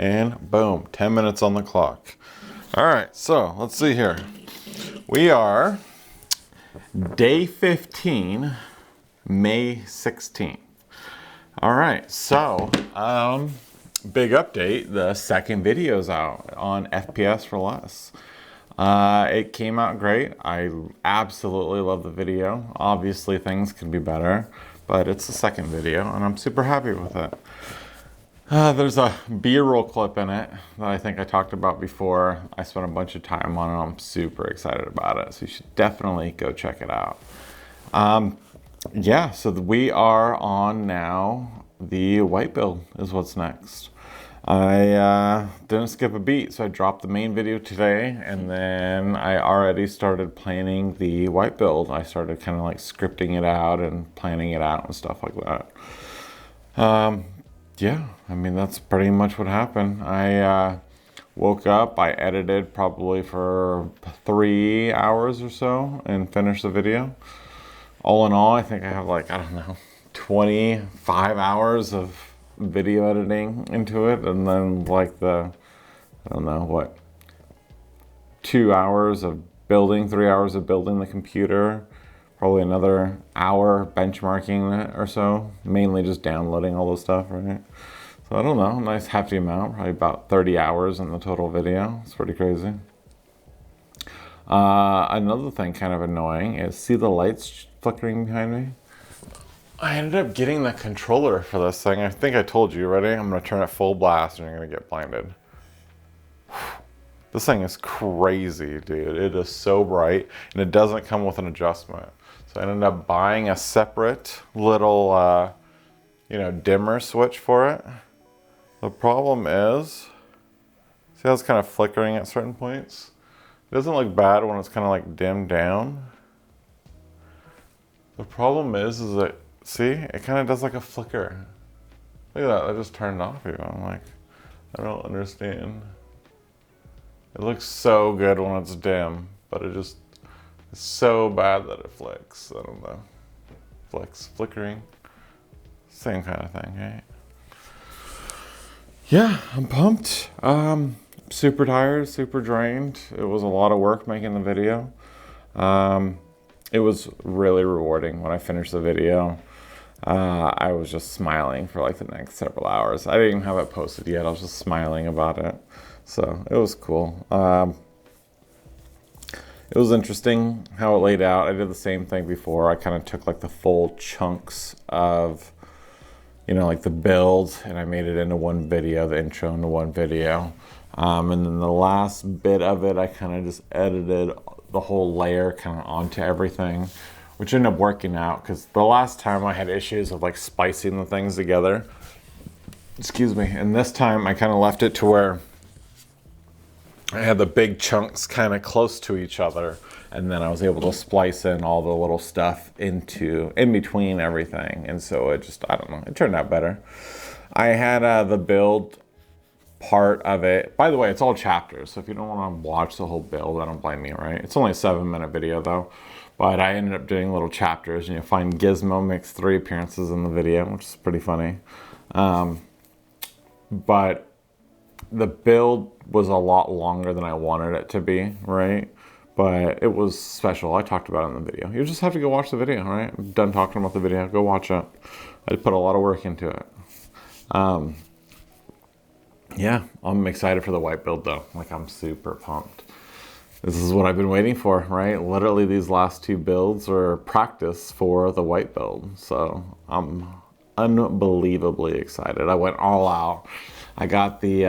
And boom, 10 minutes on the clock. All right, so let's see here. We are day 15, May 16th. All right, so big update. The second video's out on FPS4Less. It came out great. I absolutely love the video. Obviously things can be better, but it's the second video and I'm super happy with it. There's a B-roll clip in it that I think I talked about before. I spent a bunch of time on it. I'm super excited about it. So you should definitely go check it out. Yeah, so we are on now. The white build is what's next. I didn't skip a beat, so I dropped the main video today, and then I already started planning the white build. I started kind of like scripting it out and planning it out and stuff like that. Yeah, I mean, that's pretty much what happened. I woke up, I edited probably for 3 hours or so and finished the video. All in all, I think I have like, I don't know, 25 hours of video editing into it, and then like I don't know what, 2 hours of building, 3 hours of building the computer, probably another hour benchmarking it or so, mainly just downloading all the stuff, right? So I don't know, nice hefty amount, probably about 30 hours in the total video. It's pretty crazy. Another thing kind of annoying is, see the lights flickering behind me? I ended up getting the controller for this thing. I think I told you already. I'm gonna turn it full blast and you're gonna get blinded. This thing is crazy, dude. It is so bright and it doesn't come with an adjustment. So I ended up buying a separate little, dimmer switch for it. The problem is, see how it's kind of flickering at certain points? It doesn't look bad when it's kind of like dimmed down. The problem is that, see, it kind of does like a flicker. Look at that, I just turned off even. I'm like, I don't understand. It looks so good when it's dim, but it's so bad that it flicks. I don't know. Flickering. Same kind of thing, right? Yeah, I'm pumped. Super tired, super drained. It was a lot of work making the video. It was really rewarding when I finished the video. I was just smiling for like the next several hours. I didn't even have it posted yet. I was just smiling about it. So it was cool. It was interesting how it laid out. I did the same thing before. I kind of took like the full chunks of, like the build, and I made it into one video, the intro into one video. And then the last bit of it, I kind of just edited the whole layer kind of onto everything, which ended up working out because the last time I had issues of like splicing the things together. Excuse me. And this time I kind of left it to where I had the big chunks kind of close to each other, and then I was able to splice in all the little stuff in between everything. And so it just, I don't know, it turned out better. I had the build part of it. By the way, it's all chapters, so if you don't want to watch the whole build, I don't blame you, right? It's only a 7-minute video though, but I ended up doing little chapters, and you'll find Gizmo makes 3 appearances in the video, which is pretty funny. But the build was a lot longer than I wanted it to be, right? But it was special. I talked about it in the video. You just have to go watch the video, right? I'm done talking about the video. Go watch it. I put a lot of work into it. Yeah, I'm excited for the white build though. Like, I'm super pumped. This is what I've been waiting for, right? Literally these last 2 builds are practice for the white build. So I'm unbelievably excited. I went all out. I got the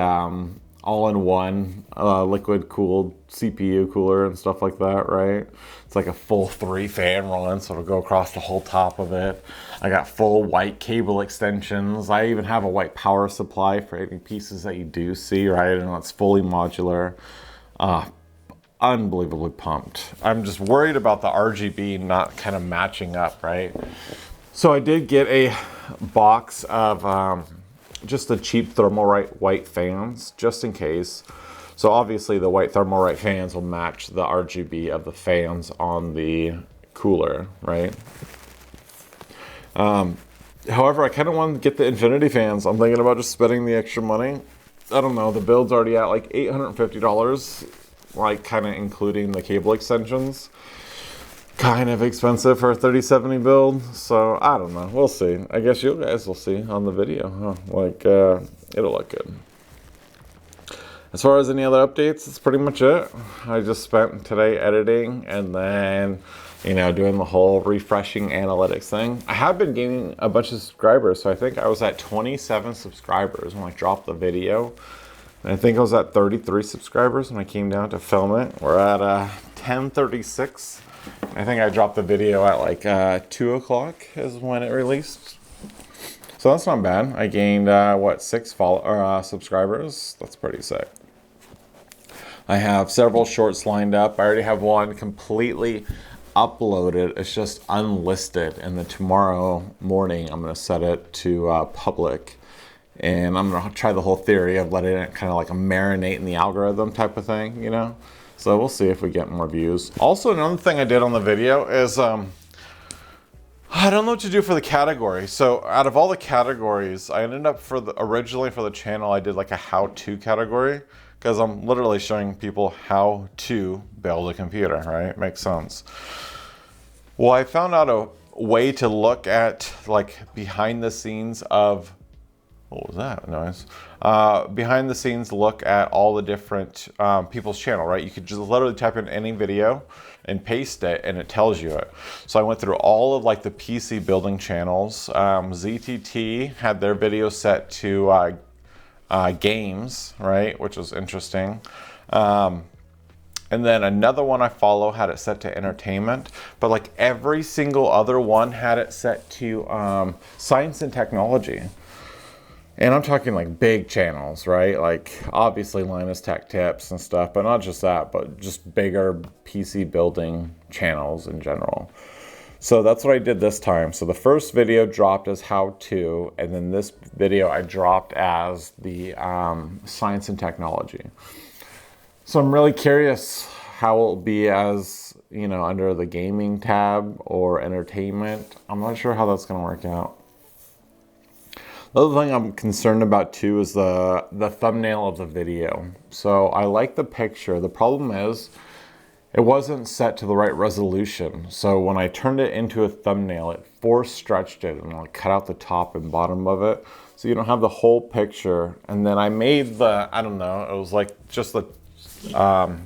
all-in-one liquid cooled CPU cooler and stuff like that, right? It's like a full 3 fan run, so it'll go across the whole top of it. I got full white cable extensions. I even have a white power supply for any pieces that you do see, right? And it's fully modular. Unbelievably pumped. I'm just worried about the RGB not kind of matching up, right? So I did get a box of just the cheap Thermalright white fans, just in case. So obviously the white Thermalright fans will match the RGB of the fans on the cooler, right? However, I kind of want to get the infinity fans. I'm thinking about just spending the extra money I don't know, the build's already at like $850, like kind of including the cable extensions. Kind of expensive for a 3070 build, so I don't know. We'll see. I guess you guys will see on the video, huh? Like, it'll look good. As far as any other updates, that's pretty much it. I just spent today editing and then, you know, doing the whole refreshing analytics thing. I have been gaining a bunch of subscribers, so I think I was at 27 subscribers when I dropped the video. And I think I was at 33 subscribers when I came down to film it. We're at 10:36. I think I dropped the video at like 2 o'clock is when it released. So that's not bad. I gained, what, 6 subscribers? That's pretty sick. I have several shorts lined up. I already have one completely uploaded. It's just unlisted. And then tomorrow morning, I'm going to set it to public. And I'm going to try the whole theory of letting it kind of like marinate in the algorithm type of thing, you know? So we'll see if we get more views. Also, another thing I did on the video is, I don't know what to do for the category. So out of all the categories, I ended up originally for the channel, I did like a how-to category because I'm literally showing people how to build a computer, right? Makes sense. Well, I found out a way to look at like behind the scenes of, what was that noise? Behind the scenes look at all the different people's channel, right? You could just literally type in any video and paste it and it tells you it. So I went through all of like the PC building channels. ZTT had their video set to games, right? Which was interesting. And then another one I follow had it set to entertainment, but like every single other one had it set to science and technology. And I'm talking like big channels, right? Like obviously Linus Tech Tips and stuff, but not just that, but just bigger PC building channels in general. So that's what I did this time. So the first video dropped as how to, and then this video I dropped as the science and technology. So I'm really curious how it'll be as, you know, under the gaming tab or entertainment. I'm not sure how that's gonna work out. The other thing I'm concerned about too is the thumbnail of the video. So I like the picture. The problem is it wasn't set to the right resolution. So when I turned it into a thumbnail, it force stretched it and like cut out the top and bottom of it. So you don't have the whole picture. And then I made the, I don't know, it was like just the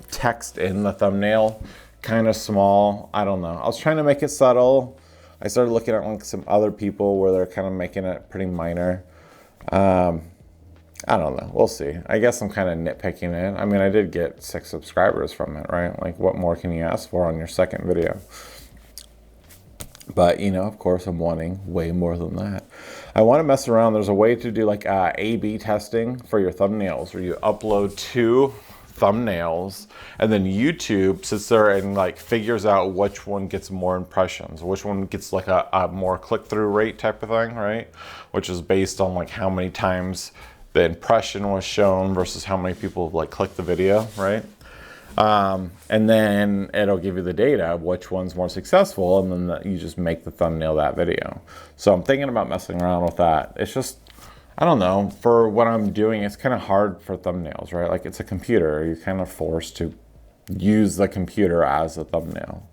text in the thumbnail, kind of small. I don't know. I was trying to make it subtle. I started looking at like some other people where they're kind of making it pretty minor. I don't know. We'll see. I guess I'm kind of nitpicking it. I mean, I did get 6 subscribers from it, right? Like, what more can you ask for on your second video? But, you know, of course, I'm wanting way more than that. I want to mess around. There's a way to do like A/B testing for your thumbnails where you upload 2 thumbnails and then YouTube sits there and like figures out which one gets more impressions, which one gets like a more click-through rate type of thing, right? Which is based on like how many times the impression was shown versus how many people like clicked the video, right? And then it'll give you the data of which one's more successful, and then you just make the thumbnail that video. So I'm thinking about messing around with that. It's just, I don't know, for what I'm doing, it's kind of hard for thumbnails, right? Like it's a computer, you're kind of forced to use the computer as a thumbnail.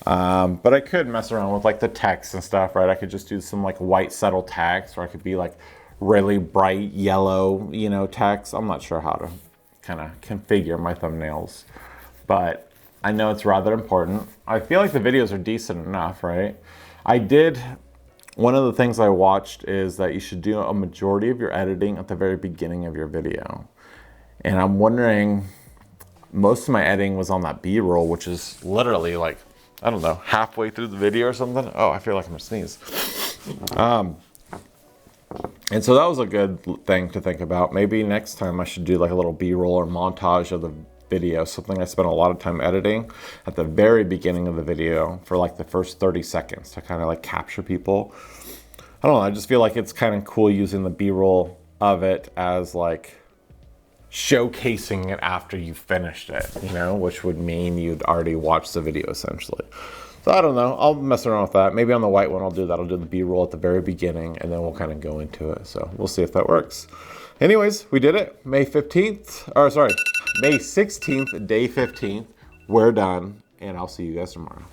But I could mess around with like the text and stuff, right? I could just do some like white subtle text, or I could be like really bright yellow, you know, text. I'm not sure how to kind of configure my thumbnails, but I know it's rather important. I feel like the videos are decent enough, right? One of the things I watched is that you should do a majority of your editing at the very beginning of your video. And I'm wondering, most of my editing was on that B-roll, which is literally like, I don't know, halfway through the video or something. Oh, I feel like I'm gonna sneeze. And so that was a good thing to think about. Maybe next time I should do like a little B-roll or montage of the video, something I spent a lot of time editing at the very beginning of the video for like the first 30 seconds to kind of like capture people. I don't know, I just feel like it's kind of cool using the B-roll of it as like showcasing it after you finished it, you know, which would mean you'd already watched the video essentially. So I don't know, I'll mess around with that. Maybe on the white one I'll do that. I'll do the B-roll at the very beginning and then we'll kind of go into it. So we'll see if that works. Anyways, we did it. May 15th, or sorry, May 16th, day 15th. We're done, and I'll see you guys tomorrow.